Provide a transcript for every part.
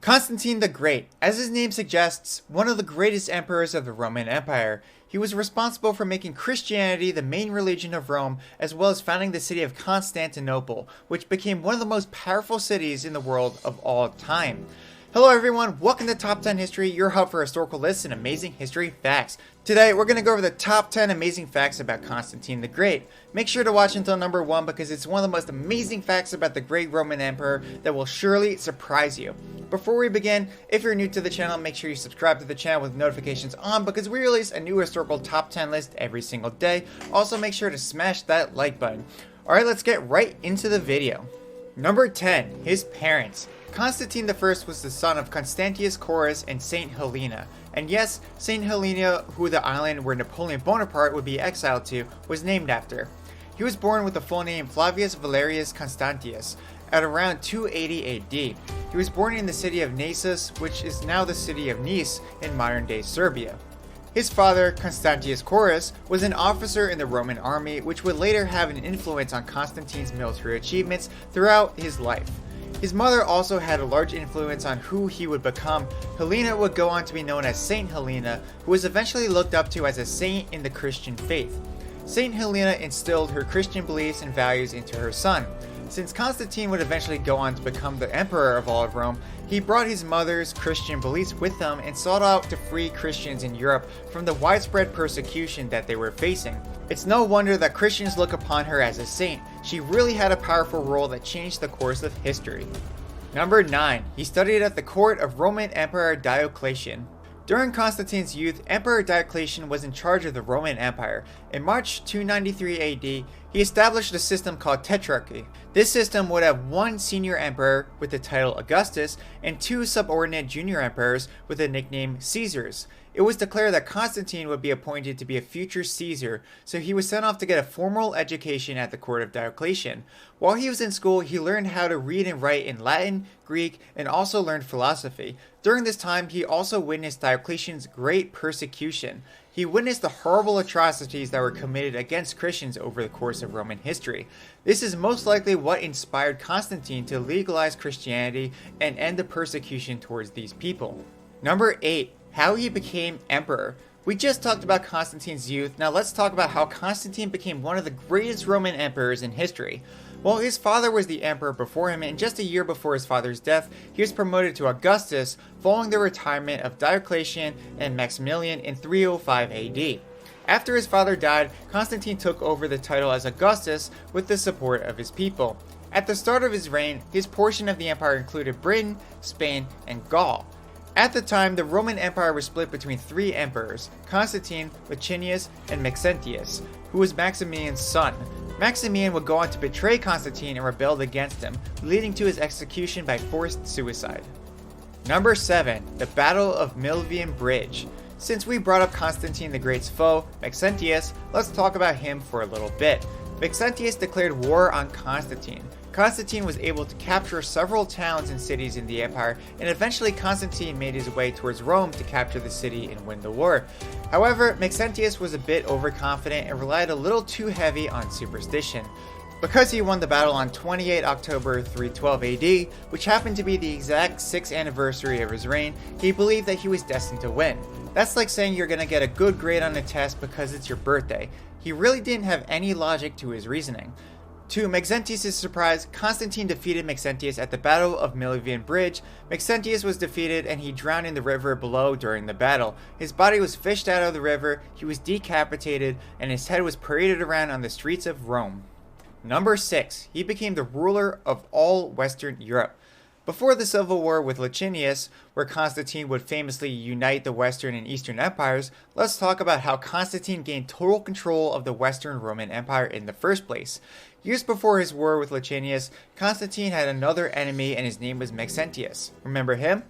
Constantine the Great, as his name suggests, one of the greatest emperors of the Roman Empire. He was responsible for making Christianity the main religion of Rome, as well as founding the city of Constantinople, which became one of the most powerful cities in the world of all time. Hello everyone, welcome to Top 10 History, your hub for historical lists and amazing history facts. Today we're going to go over the top 10 amazing facts about Constantine the Great. Make sure to watch until number 1 because it's one of the most amazing facts about the great Roman Emperor that will surely surprise you. Before we begin, if you're new to the channel, make sure you subscribe to the channel with notifications on because we release a new historical top 10 list every single day. Also make sure to smash that like button. Alright, let's get right into the video. Number 10. His parents. Constantine I was the son of Constantius Chorus and Saint Helena. And yes, Saint Helena, who the island where Napoleon Bonaparte would be exiled to, was named after. He was born with the full name Flavius Valerius Constantius at around 280 AD. He was born in the city of Naissus, which is now the city of Nice in modern-day Serbia. His father, Constantius Chorus, was an officer in the Roman army, which would later have an influence on Constantine's military achievements throughout his life. His mother also had a large influence on who he would become. Helena would go on to be known as Saint Helena, who was eventually looked up to as a saint in the Christian faith. Saint Helena instilled her Christian beliefs and values into her son. Since Constantine would eventually go on to become the emperor of all of Rome, he brought his mother's Christian beliefs with him and sought out to free Christians in Europe from the widespread persecution that they were facing. It's no wonder that Christians look upon her as a saint. She really had a powerful role that changed the course of history. Number 9. He studied at the court of Roman Emperor Diocletian. During Constantine's youth, Emperor Diocletian was in charge of the Roman Empire. In March 293 AD, he established a system called Tetrarchy. This system would have one senior emperor with the title Augustus and two subordinate junior emperors with the nickname Caesars. It was declared that Constantine would be appointed to be a future Caesar, so he was sent off to get a formal education at the court of Diocletian. While he was in school, he learned how to read and write in Latin, Greek, and also learned philosophy. During this time, he also witnessed Diocletian's great persecution. He witnessed the horrible atrocities that were committed against Christians over the course of Roman history. This is most likely what inspired Constantine to legalize Christianity and end the persecution towards these people. Number 8. How he became emperor. We just talked about Constantine's youth, now let's talk about how Constantine became one of the greatest Roman emperors in history. Well, his father was the emperor before him, and just a year before his father's death, he was promoted to Augustus following the retirement of Diocletian and Maximilian in 305 AD. After his father died, Constantine took over the title as Augustus with the support of his people. At the start of his reign, his portion of the empire included Britain, Spain, and Gaul. At the time, the Roman Empire was split between three emperors, Constantine, Licinius, and Maxentius, who was Maximian's son. Maximian would go on to betray Constantine and rebelled against him, leading to his execution by forced suicide. Number 7. The Battle of Milvian Bridge. Since we brought up Constantine the Great's foe, Maxentius, let's talk about him for a little bit. Maxentius declared war on Constantine. Constantine was able to capture several towns and cities in the empire, and eventually Constantine made his way towards Rome to capture the city and win the war. However, Maxentius was a bit overconfident and relied a little too heavy on superstition. Because he won the battle on 28 October 312 AD, which happened to be the exact 6th anniversary of his reign, he believed that he was destined to win. That's like saying you're gonna get a good grade on a test because it's your birthday. He really didn't have any logic to his reasoning. To Maxentius' surprise, Constantine defeated Maxentius at the Battle of Milvian Bridge. Maxentius was defeated and he drowned in the river below during the battle. His body was fished out of the river, he was decapitated, and his head was paraded around on the streets of Rome. Number 6. He became the ruler of all Western Europe. Before the civil war with Licinius, where Constantine would famously unite the Western and Eastern empires, let's talk about how Constantine gained total control of the Western Roman Empire in the first place. Years before his war with Licinius, Constantine had another enemy and his name was Maxentius. Remember him?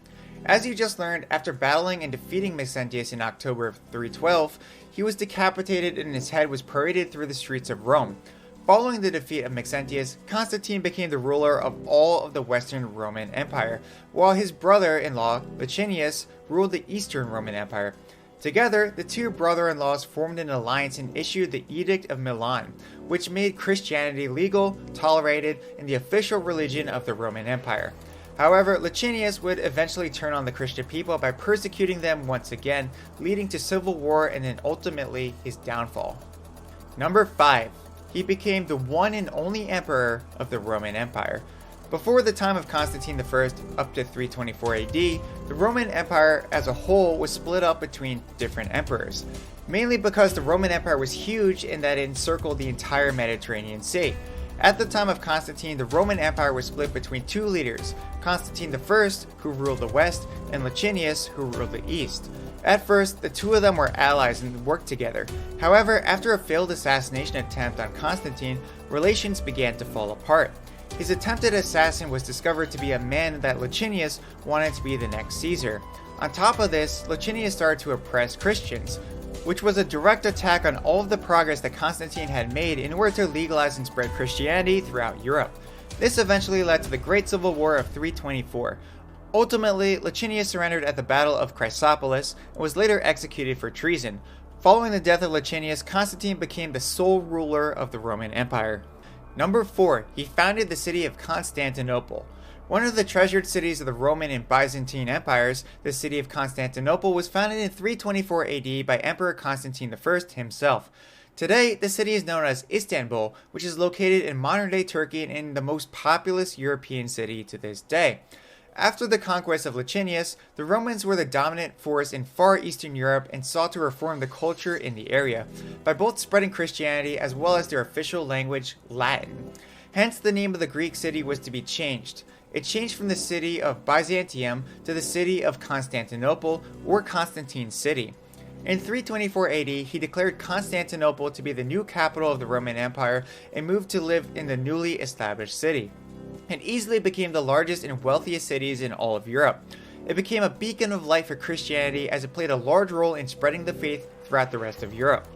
As you just learned, after battling and defeating Maxentius in October of 312, he was decapitated and his head was paraded through the streets of Rome. Following the defeat of Maxentius, Constantine became the ruler of all of the Western Roman Empire, while his brother-in-law, Licinius, ruled the Eastern Roman Empire. Together, the two brother-in-laws formed an alliance and issued the Edict of Milan, which made Christianity legal, tolerated, and the official religion of the Roman Empire. However, Licinius would eventually turn on the Christian people by persecuting them once again, leading to civil war and then ultimately his downfall. Number 5. He became the one and only emperor of the Roman Empire. Before the time of Constantine I, up to 324 AD, the Roman Empire as a whole was split up between different emperors, mainly because the Roman Empire was huge in that it encircled the entire Mediterranean Sea. At the time of Constantine, the Roman Empire was split between two leaders, Constantine I, who ruled the west, and Licinius, who ruled the east. At first, the two of them were allies and worked together. However, after a failed assassination attempt on Constantine, relations began to fall apart. His attempted assassin was discovered to be a man that Licinius wanted to be the next Caesar. On top of this, Licinius started to oppress Christians, which was a direct attack on all of the progress that Constantine had made in order to legalize and spread Christianity throughout Europe. This eventually led to the Great Civil War of 324. Ultimately, Licinius surrendered at the Battle of Chrysopolis and was later executed for treason. Following the death of Licinius, Constantine became the sole ruler of the Roman Empire. Number 4. He founded the city of Constantinople. One of the treasured cities of the Roman and Byzantine empires, the city of Constantinople was founded in 324 AD by Emperor Constantine I himself. Today, the city is known as Istanbul, which is located in modern-day Turkey and the most populous European city to this day. After the conquest of Licinius, the Romans were the dominant force in far eastern Europe and sought to reform the culture in the area, by both spreading Christianity as well as their official language, Latin. Hence, the name of the Greek city was to be changed. It changed from the city of Byzantium to the city of Constantinople, or Constantine's city. In 324 AD, he declared Constantinople to be the new capital of the Roman Empire and moved to live in the newly established city. It easily became the largest and wealthiest cities in all of Europe. It became a beacon of light for Christianity as it played a large role in spreading the faith throughout the rest of Europe.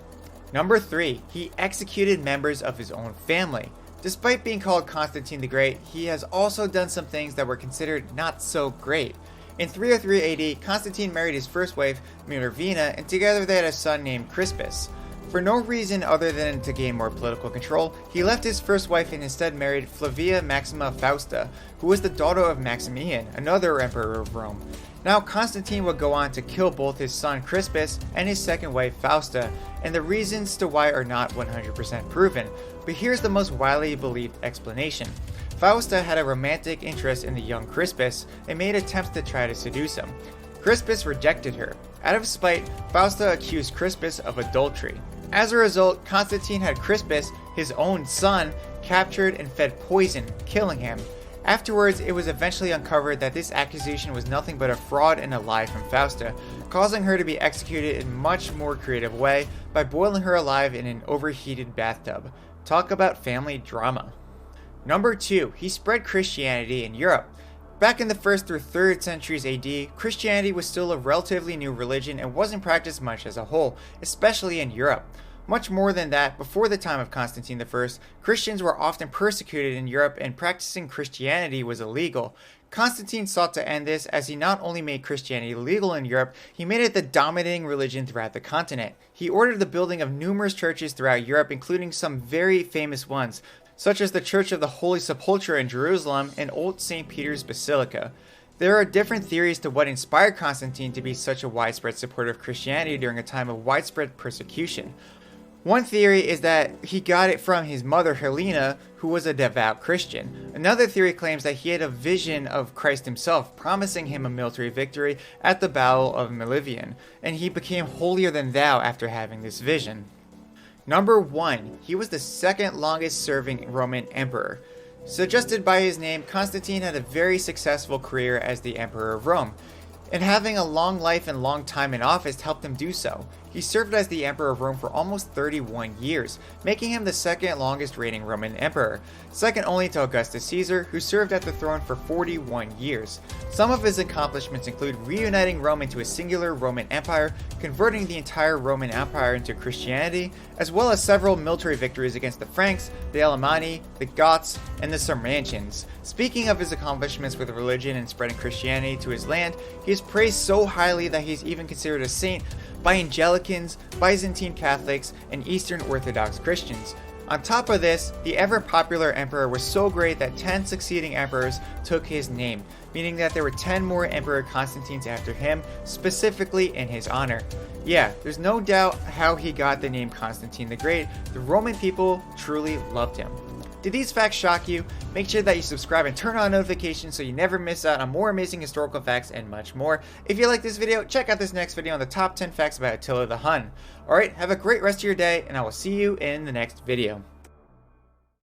Number 3. He executed members of his own family. Despite being called Constantine the Great, he has also done some things that were considered not so great. In 303 AD, Constantine married his first wife, Minervina, and together they had a son named Crispus. For no reason other than to gain more political control, he left his first wife and instead married Flavia Maxima Fausta, who was the daughter of Maximian, another emperor of Rome. Now, Constantine would go on to kill both his son Crispus and his second wife Fausta, and the reasons to why are not 100% proven, but here's the most widely believed explanation. Fausta had a romantic interest in the young Crispus and made attempts to try to seduce him. Crispus rejected her. Out of spite, Fausta accused Crispus of adultery. As a result, Constantine had Crispus, his own son, captured and fed poison, killing him. Afterwards, it was eventually uncovered that this accusation was nothing but a fraud and a lie from Fausta, causing her to be executed in a much more creative way by boiling her alive in an overheated bathtub. Talk about family drama. Number 2. He spread Christianity in Europe. Back in the 1st through 3rd centuries AD, Christianity was still a relatively new religion and wasn't practiced much as a whole, especially in Europe. Much more than that, before the time of Constantine I, Christians were often persecuted in Europe and practicing Christianity was illegal. Constantine sought to end this as he not only made Christianity legal in Europe, he made it the dominating religion throughout the continent. He ordered the building of numerous churches throughout Europe, including some very famous ones, such as the Church of the Holy Sepulchre in Jerusalem and Old St. Peter's Basilica. There are different theories to what inspired Constantine to be such a widespread supporter of Christianity during a time of widespread persecution. One theory is that he got it from his mother Helena, who was a devout Christian. Another theory claims that he had a vision of Christ himself, promising him a military victory at the Battle of Milan, and he became holier than thou after having this vision. Number 1. He was the second longest serving Roman emperor. Suggested by his name, Constantine had a very successful career as the Emperor of Rome, and having a long life and long time in office helped him do so. He served as the Emperor of Rome for almost 31 years, making him the second longest reigning Roman emperor, second only to Augustus Caesar, who served at the throne for 41 years. Some of his accomplishments include reuniting Rome into a singular Roman Empire, converting the entire Roman Empire into Christianity, as well as several military victories against the Franks, the Alemanni, the Goths, and the Sarmatians. Speaking of his accomplishments with religion and spreading Christianity to his land, he is praised so highly that he is even considered a saint by Anglicans, Byzantine Catholics, and Eastern Orthodox Christians. On top of this, the ever popular emperor was so great that 10 succeeding emperors took his name, meaning that there were 10 more Emperor Constantines after him, specifically in his honor. Yeah, there's no doubt how he got the name Constantine the Great. The Roman people truly loved him. Did these facts shock you? Make sure that you subscribe and turn on notifications so you never miss out on more amazing historical facts and much more. If you like this video, check out this next video on the top 10 facts about Attila the Hun. Alright, have a great rest of your day, and I will see you in the next video.